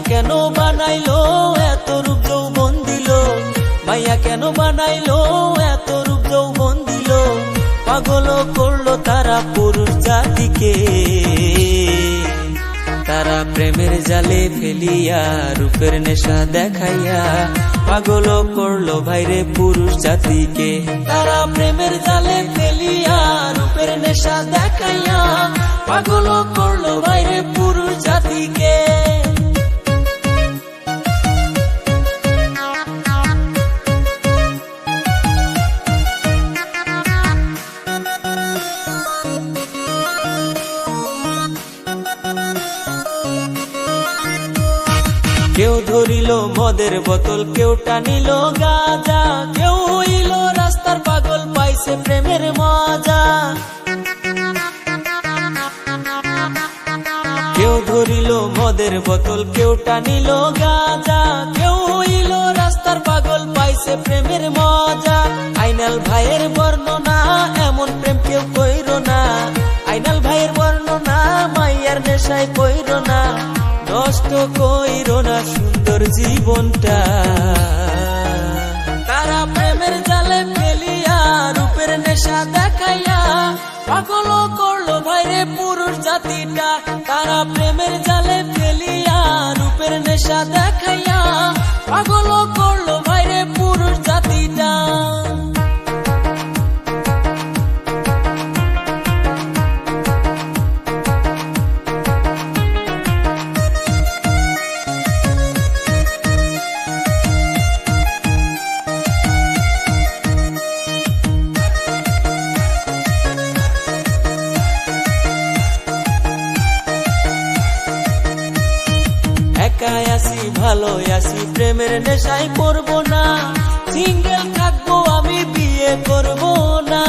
কেন বানাইলো এত রূপ যৌবন দিল, মাইয়া কেন বানাইলো এত রূপ যৌবন দিল, পাগল করলো তারা পুরুষ জাতিকে। তারা প্রেমের জালে ফেলিয়া রূপের নেশা দেখাইয়া পাগল করলো ভাইরে পুরুষ জাতিকে। তারা প্রেমের জালে ফেলিয়া রূপের নেশা দেখাইয়া পাগল করলো ভাইরে পুরুষ জাতিকে। কেউ ধরিল মদের বোতল, কেউ টানিল গাঁজা, কেউ হইল রাস্তার পাগল, পাইছে প্রেমের মজা। কেউ ধরিল মদের বোতল, কেউ টানিল গাঁজা, কেউ হইল রাস্তার পাগল, পাইছে প্রেমের মজা। আইনাল ভাইয়ের বর্ণনা এমন প্রেম কেউ কইর না, আইনাল ভাইয়ের বর্ণনা মাইয়ার নেশায় কইর না, নষ্ট কইরো না সুন্দর জীবনটা। তারা প্রেমের জালে ফেলিয়া রূপের নেশা দেখাইয়া পাগল করলো ভাইরে পুরুষ জাতিটা। তারা প্রেমের জালে ফেলিয়া রূপের নেশা দেখাইয়া পাগল করলো ভাইরে পুরুষ জাতিটা। একাই আসি ভালো আসি প্রেমের নেশায় পড়বো না, সিঙ্গেল থাকবো আমি বিয়ে করবো না।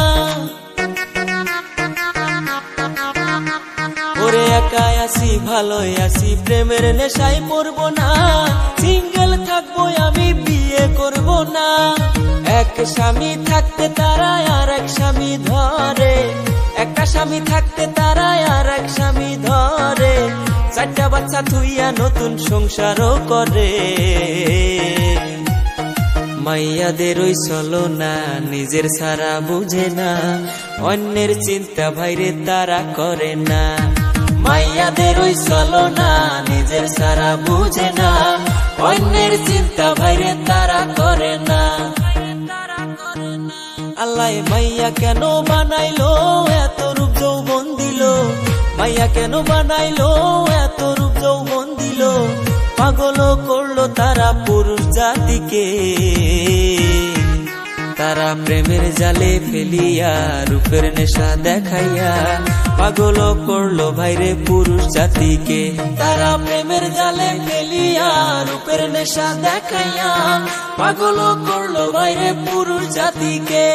ওরে একাই আসি ভালো আসি প্রেমের নেশায় পড়বো না, সিঙ্গেল থাকবো আমি বিয়ে করবো না। এক স্বামী থাকতে তারা আর এক স্বামী ধরে, একটা স্বামী থাকতে তারা আর এক স্বামী ধরে, চারটা বাচ্চা থুইয়া নতুন সংসারও করে। মাইয়াদের ওই চলো না নিজের সারা বুঝে না, অন্যের চিন্তা ভাইরে তারা করে না। মাইয়াদের ওই চলো না নিজের সারা বুঝে না, অন্যের চিন্তা ভাইরে তারা করে না। আল্লাহ মাইয়া কেন বানাইলো এত রূপ যৌবন দিল, মাইয়া কেন বানাইলো এত রূপ যৌবন দিল, পাগল করলো তারা পুরুষ জাতিকে। তারা প্রেমের জালে ফেলিয়া রূপের নেশা দেখাইয়া পাগল করলো ভাইরে পুরুষ জাতিকে। তারা প্রেমের জালে ফেলিয়া রূপের নেশা দেখাইয়া পাগল করলো ভাইরে পুরুষ জাতিকে।